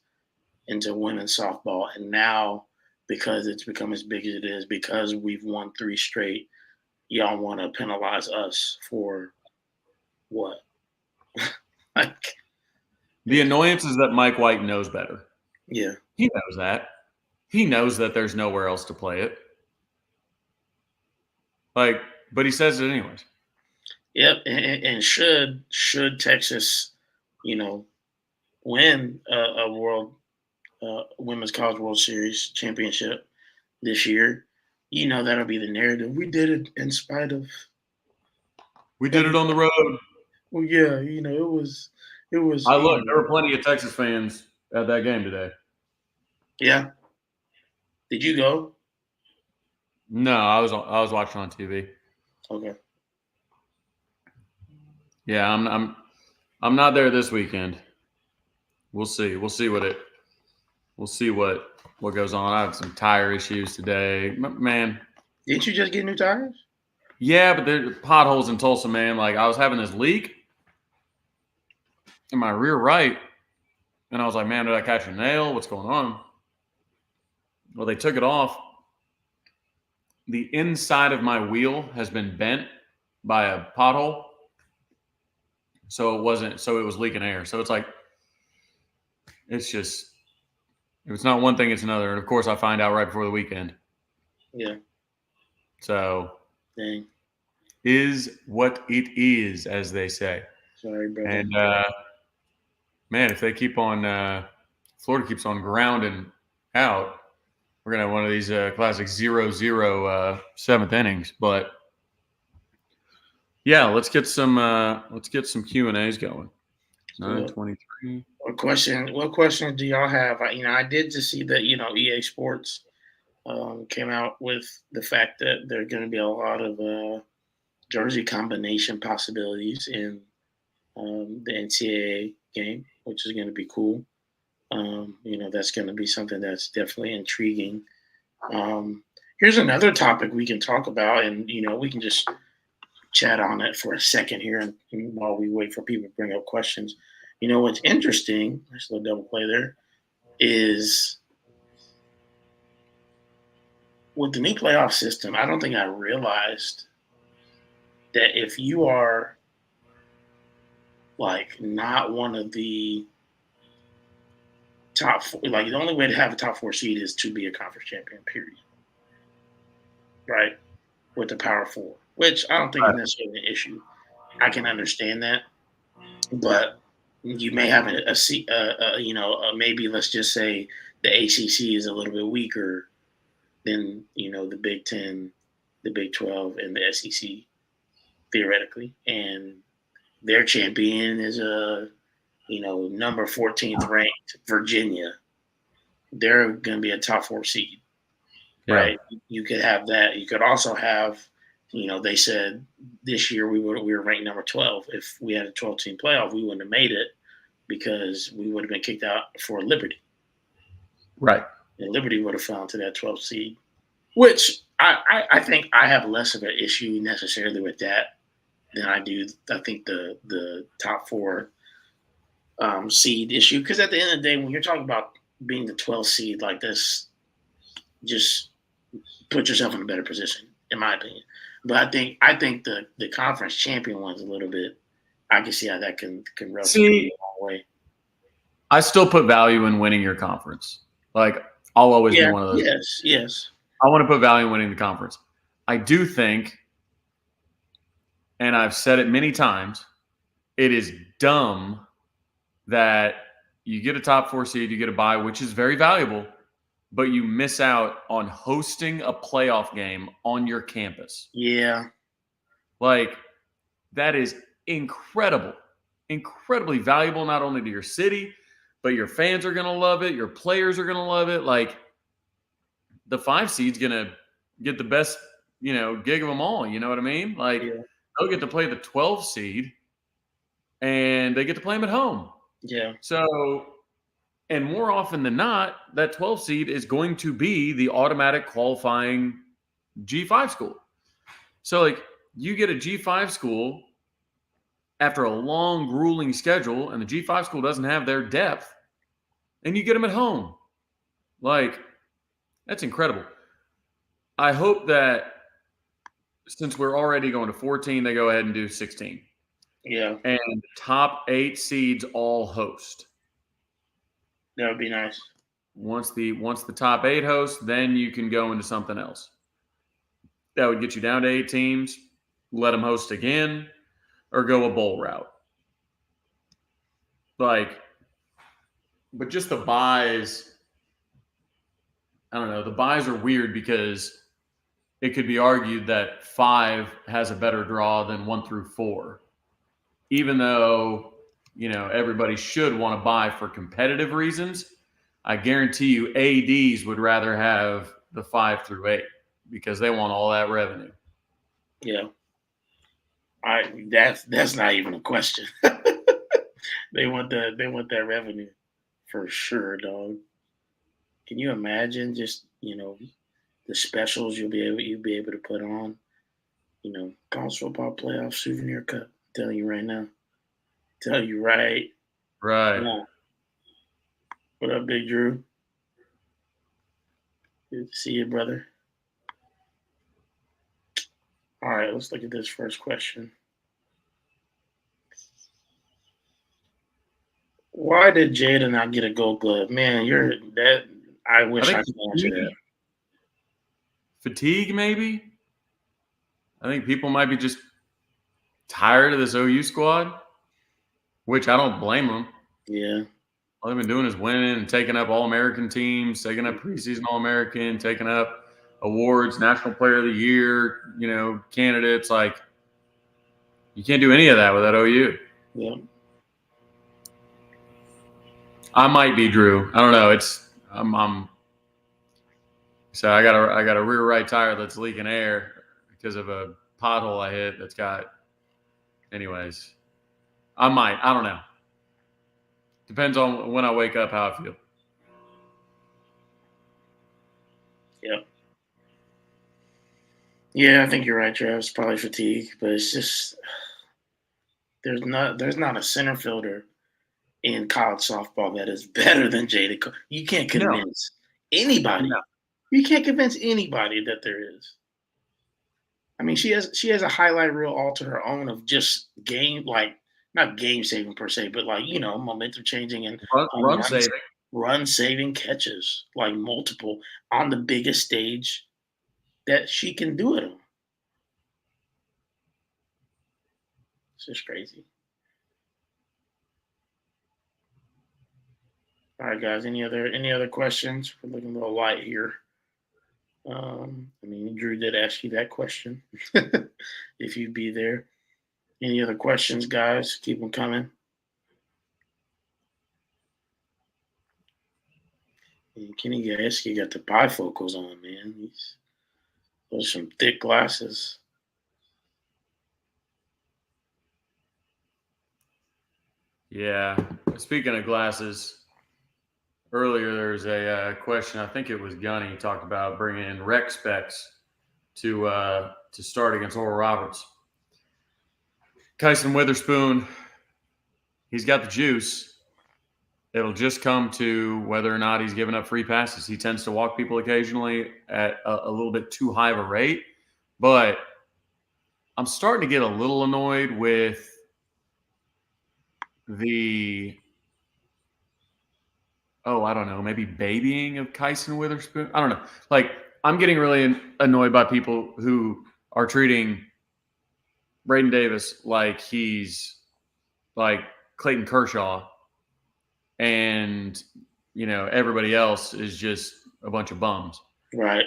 into women's softball. And now, because it's become as big as it is, because we've won 3 straight, y'all want to penalize us for what? Like, The annoyance is that Mike White knows better. yeah. He knows that. He knows that there's nowhere else to play it. Like, but he says it anyways. Yep. And should Texas, you know, win a world women's college world series championship this year, that'll be the narrative. We did it in spite of. We did it on the road. Well, yeah, it was. I look. There were plenty of Texas fans at that game today. Yeah. Did you go? No, I was watching on TV. Okay. Yeah, I'm not there this weekend. We'll see. We'll see what goes on. I had some tire issues today, man. Didn't you just get new tires? Yeah, but there's potholes in Tulsa, man. Like I was having this leak in my rear right, and I was like, man, did I catch a nail? What's going on? Well, they took it off. The inside of my wheel has been bent by a pothole. So it was leaking air. So it's like, it's just, if it's not one thing, it's another. And of course I find out right before the weekend. Yeah. So Dang. is what it is, as they say. Sorry, brother. And man, if they keep on, Florida keeps on grounding out, we're gonna have one of these classic 0-0 seventh innings. But yeah, let's get some Q&As going. 9:23. What questions do y'all have? I did just see that EA Sports came out with the fact that there are going to be a lot of jersey combination possibilities in the NCAA game, which is going to be cool. That's going to be something that's definitely intriguing. Here's another topic we can talk about, and we can just chat on it for a second here, and while we wait for people to bring up questions. What's interesting? There's a little double play there. Is with the new playoff system, I don't think I realized that if you are like not one of the top four, like the only way to have a top 4 seed is to be a conference champion, period. Right? With the Power 4, which I don't think is necessarily an issue. I can understand that, but you may have a seat, maybe let's just say the ACC is a little bit weaker than the Big 10, the Big 12, and the SEC theoretically, and their champion is number 14th ranked Virginia. They're going to be a top 4 seed, right? You could have that. You could also have, they said this year we were ranked number 12. If we had a 12-team playoff, we wouldn't have made it because we would have been kicked out for Liberty. Right. And Liberty would have fallen to that 12th seed, which I think I have less of an issue necessarily with that than I do. I think the top 4 seed issue, because at the end of the day, when you're talking about being the 12th seed like this, just put yourself in a better position, in my opinion. But I think the conference champion one's a little bit. I can see how that can rub a long way. I still put value in winning your conference. Like I'll always be one of those. Yes. I want to put value in winning the conference. I do think, and I've said it many times, it is dumb that you get a top 4 seed, you get a bye, which is very valuable, but you miss out on hosting a playoff game on your campus. Yeah. Like that is incredibly valuable, not only to your city, but your fans are going to love it. Your players are going to love it. Like the 5 seed's going to get the best, gig of them all. You know what I mean? Like they'll get to play the 12 seed and they get to play them at home. Yeah. So And more often than not, that 12 seed is going to be the automatic qualifying G5 school. So, like, you get a G5 school after a long, grueling schedule, and the G5 school doesn't have their depth, and you get them at home. Like, that's incredible. I hope that since we're already going to 14, they go ahead and do 16. Yeah, And the top 8 seeds all host. that would be nice. Once the top 8 host, then you can go into something else. That would get you down to 8 teams, let them host again, or go a bowl route. Like, but just the buys, I don't know. The buys are weird because it could be argued that 5 has a better draw than 1 through 4, even though everybody should want to buy for competitive reasons. I guarantee you, ADs would rather have the 5 through 8 because they want all that revenue. Yeah, that's not even a question. They want that revenue for sure, dog. Can you imagine just the specials you'll be able to put on? College football playoff souvenir cup. I'm telling you right now. Tell you right. Right. Yeah. What up, Big Drew? Good to see you, brother. All right, let's look at this first question. Why did Jada not get a Gold Glove? Man, I wish I could answer that. Fatigue, maybe. I think people might be just tired of this OU squad, which I don't blame them. Yeah. All they've been doing is winning and taking up All-American teams, taking up preseason All-American, taking up awards, National Player of the Year, candidates. Like, you can't do any of that without OU. Yeah. I might be Drew. I don't know. So I got a rear right tire that's leaking air because of a pothole I hit that's got. Anyways, I might. I don't know. Depends on when I wake up, how I feel. Yeah. Yeah, I think you're right, Travis. Probably fatigue, but it's just there's not a center fielder in college softball that is better than Jada. You can't convince anybody. No. You can't convince anybody that there is. I mean, she has a highlight reel all to her own of just not game saving per se, but momentum changing and run saving catches, like multiple on the biggest stage that she can do it on. It's just crazy. All right, guys. Any other questions? We're looking a little light here. Drew did ask you that question. If you'd be there. Any other questions, guys? Keep them coming. And Kenny Gaeski got the bifocals on, man. Those are some thick glasses. Yeah. Speaking of glasses, earlier there was a question. I think it was Gunny talked about bringing in rec specs to start against Oral Roberts. Kyson Witherspoon, he's got the juice. It'll just come to whether or not he's giving up free passes. He tends to walk people occasionally at a little bit too high of a rate, but I'm starting to get a little annoyed with I don't know, maybe babying of Kyson Witherspoon. I don't know. Like, I'm getting really annoyed by people who are treating Braden Davis like he's like Clayton Kershaw, and everybody else is just a bunch of bums. Right.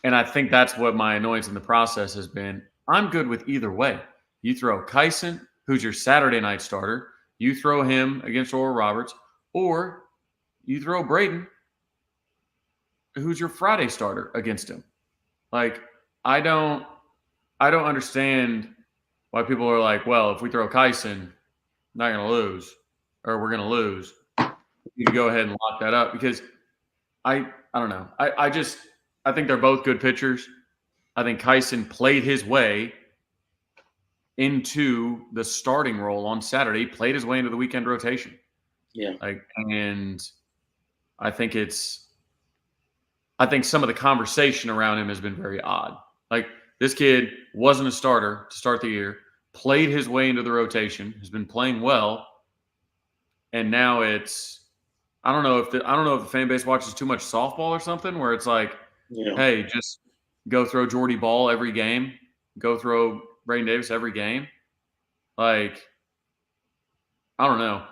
And I think that's what my annoyance in the process has been. I'm good with either way. You throw Kyson, who's your Saturday night starter, you throw him against Oral Roberts, or you throw Braden, who's your Friday starter, against him. Like, I don't understand why people are like, well, if we throw Kyson, not going to lose, or we're going to lose. You can go ahead and lock that up because I don't know. I think they're both good pitchers. I think Kyson played his way into the starting role on Saturday, played his way into the weekend rotation. Yeah. And I think some of the conversation around him has been very odd. Like, this kid wasn't a starter to start the year, played his way into the rotation, has been playing well, and now I don't know if the fan base watches too much softball or something, where it's like, Yeah. hey, just go throw Jordy Ball every game, go throw Braden Davis every game. Like, I don't know.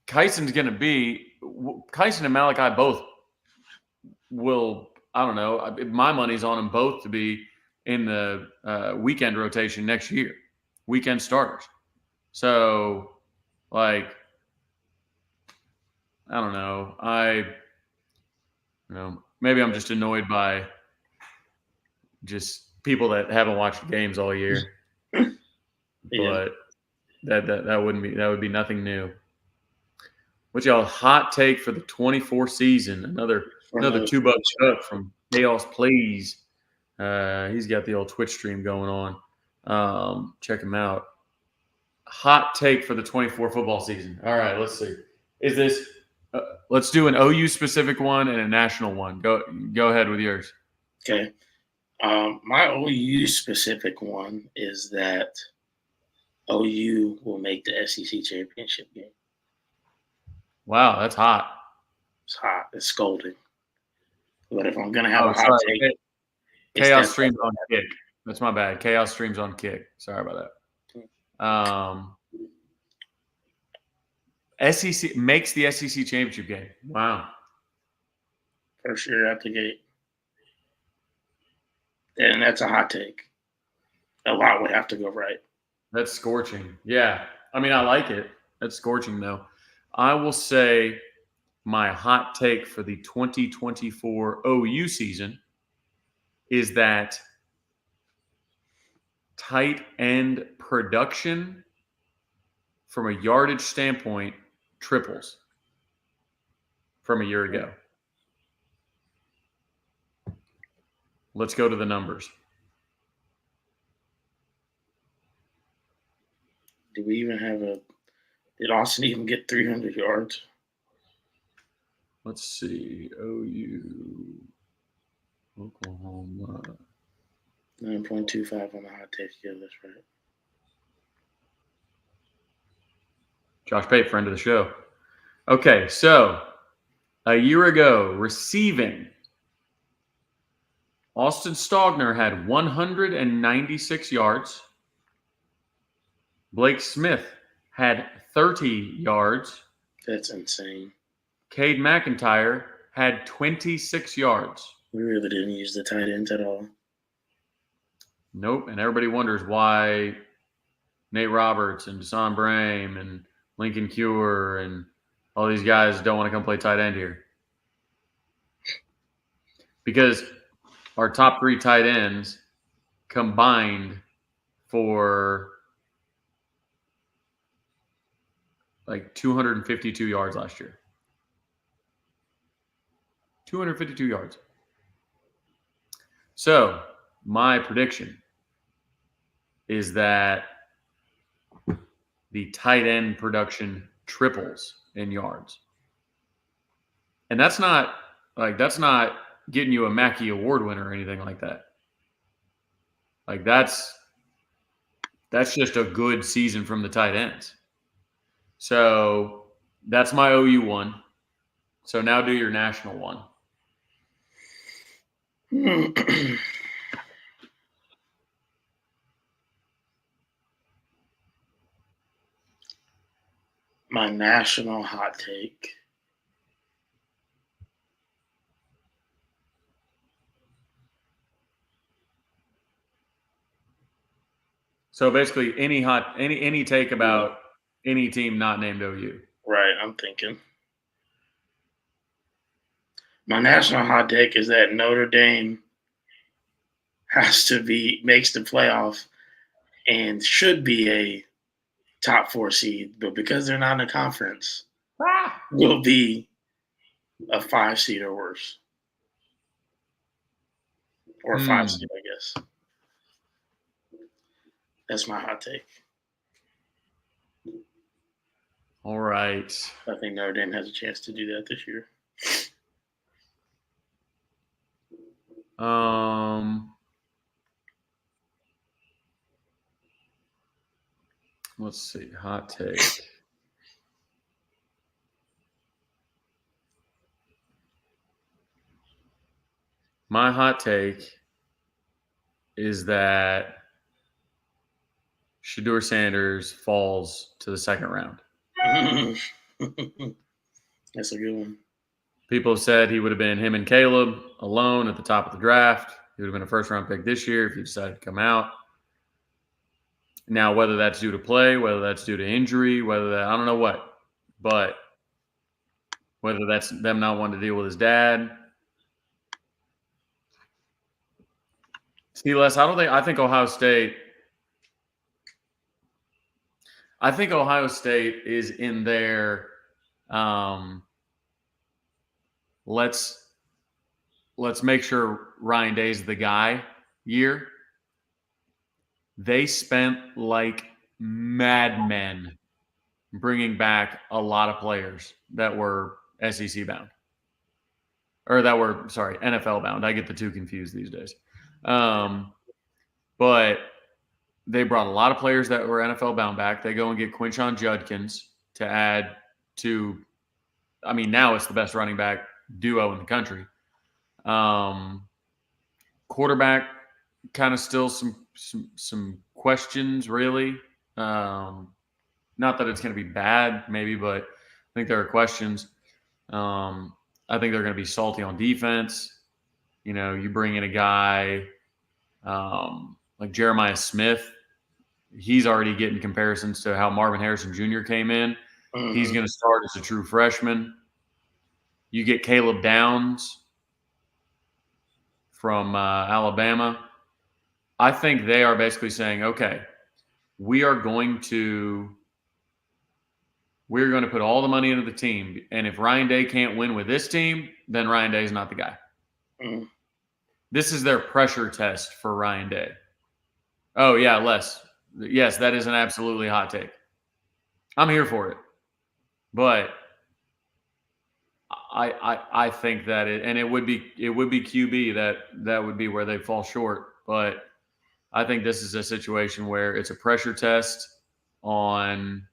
Kyson and Malachi both will, I don't know. My money's on them both to be in the weekend rotation next year, weekend starters. So, like, I don't know. Maybe I'm just annoyed by just people that haven't watched games all year. Yeah. But that would be nothing new. What's y'all hot take for the 24 season? Another $2 cut from Chaos Plays. He's got the old Twitch stream going on. Check him out. Hot take for the 24 football season. All right, let's see. Is this? Let's do an OU specific one and a national one. Go ahead with yours. Okay. My OU specific one is that OU will make the SEC championship game. Wow, that's hot. It's hot. It's scolding. But if I'm gonna have a hot take, Chaos streams on Kick. That's my bad. Chaos streams on Kick. Sorry about that. SEC makes the SEC championship game. Wow. First year out the gate. And that's a hot take. A lot would have to go right. That's scorching. Yeah. I mean, I like it. That's scorching, though. I will say my hot take for the 2024 OU season is that tight end production from a yardage standpoint triples from a year ago. Let's go to the numbers. Do we even have did Austin even get 300 yards? Let's see. OU, Oklahoma. 9.25 on the hot take. Yeah, that's right. Josh Pate, friend of the show. Okay, so a year ago, receiving, Austin Stogner had 196 yards. Blake Smith had 30 yards. That's insane. Cade McIntyre had 26 yards. We really didn't use the tight ends at all. Nope. And everybody wonders why Nate Roberts and Deshaun Brame and Lincoln Cure and all these guys don't want to come play tight end here. Because our top three tight ends combined for like 252 yards last year. 252 yards. So my prediction is that the tight end production triples in yards. And that's not getting you a Mackey Award winner or anything like that. Like that's just a good season from the tight ends. So that's my OU one. So now do your national one. My national hot take. So basically any take about any team not named OU. Right, I'm thinking. My national hot take is that Notre Dame makes the playoff and should be a top 4 seed, but because they're not in a conference, will be a 5 seed or worse, or a 5 seed, I guess. That's my hot take. All right. I think Notre Dame has a chance to do that this year. Let's see. Hot take. My hot take is that Shedeur Sanders falls to the second round. That's a good one. People have said he would have been him and Caleb alone at the top of the draft. He would have been a first-round pick this year if he decided to come out. Now, whether that's due to play, whether that's due to injury, I don't know what, but whether that's them not wanting to deal with his dad. See, Les, I think Ohio State is in their let's make sure Ryan Day's the guy year. They spent like madmen bringing back a lot of players that were SEC bound. Or that were, sorry, NFL bound. I get the two confused these days. But they brought a lot of players that were NFL bound back. They go and get Quinshon Judkins to add to, I mean, now it's the best running back duo in the country. Quarterback, kind of still some questions, really. Not that it's going to be bad, maybe, but I think there are questions. I think they're going to be salty on defense. You know, you bring in a guy like Jeremiah Smith. He's already getting comparisons to how Marvin Harrison Jr. came in. Mm-hmm. He's going to start as a true freshman. You get Caleb Downs from Alabama. I think they are basically saying, okay, we're going to put all the money into the team. And if Ryan Day can't win with this team, then Ryan Day is not the guy. Mm. This is their pressure test for Ryan Day. Oh, yeah, Les. Yes, that is an absolutely hot take. I'm here for it. But I think that it would be QB that would be where they fall short. But I think this is a situation where it's a pressure test on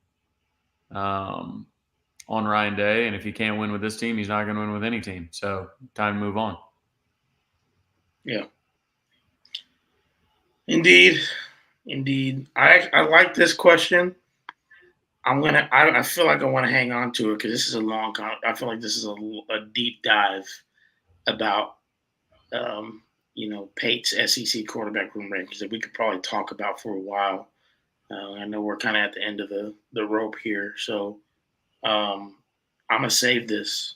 Ryan Day, and if he can't win with this team, he's not going to win with any team. So time to move on. Yeah. Indeed. I like this question. I feel like I want to hang on to it because this is I feel like this is a deep dive about, Pate's SEC quarterback room rankings that we could probably talk about for a while. I know we're kind of at the end of the rope here. So I'm going to save this.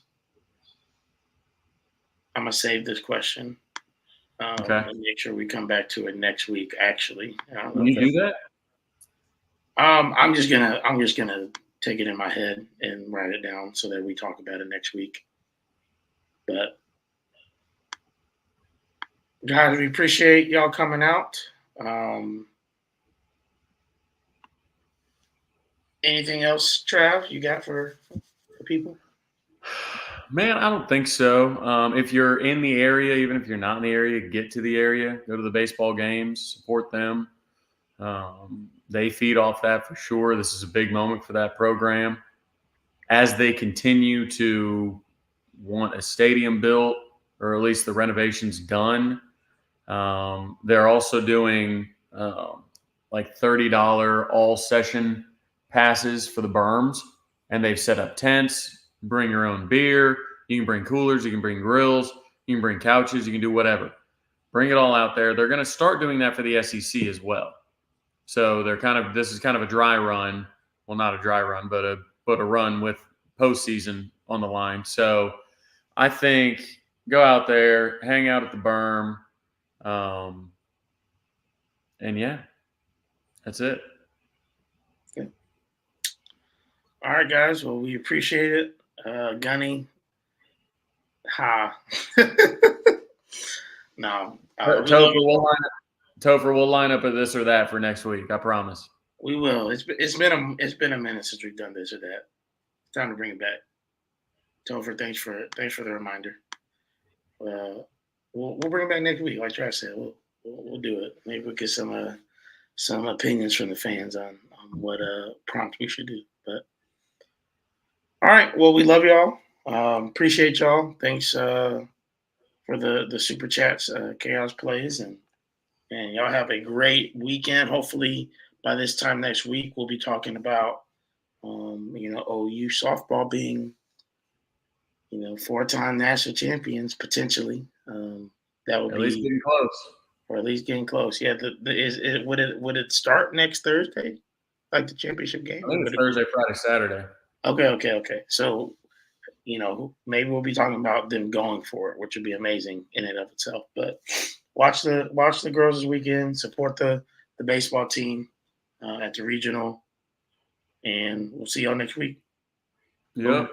I'm going to save this question. Okay. And make sure we come back to it next week, actually. Can you do that? I'm just gonna take it in my head and write it down so that we talk about it next week. But guys, we appreciate y'all coming out. Anything else, Trav, you got for people? Man, I don't think so. If you're in the area, even if you're not in the area, get to the area, go to the baseball games, support them. They feed off that for sure. This is a big moment for that program. As they continue to want a stadium built, or at least the renovations done, they're also doing like $30 all-session passes for the berms, and they've set up tents. Bring your own beer. You can bring coolers. You can bring grills. You can bring couches. You can do whatever. Bring it all out there. They're going to start doing that for the SEC as well. So this is kind of a dry run. Well, not a dry run, but a run with postseason on the line. So I think go out there, hang out at the berm. And yeah, that's it. Okay. All right, guys. Well, we appreciate it. Gunny, ha. No, we love Topher, you. we'll line up a this or that for next week. I promise. We will. It's been a minute since we've done this or that. Time to bring it back. Topher, thanks for the reminder. We'll bring it back next week. Like Trash said, we'll do it. Maybe we'll get some opinions from the fans on what prompt we should do. But all right, well, we love y'all. Appreciate y'all. Thanks for the super chats, Chaos Plays, and y'all have a great weekend. Hopefully, by this time next week, we'll be talking about OU softball being 4-time national champions potentially. That would At least be, getting close. or at least getting close. Yeah. Would it start next Thursday, like the championship game? I think it's Thursday, Friday, Saturday. Okay. So maybe we'll be talking about them going for it, which would be amazing in and of itself. But watch the girls this weekend. Support the baseball team at the regional, and we'll see y'all next week. Yep.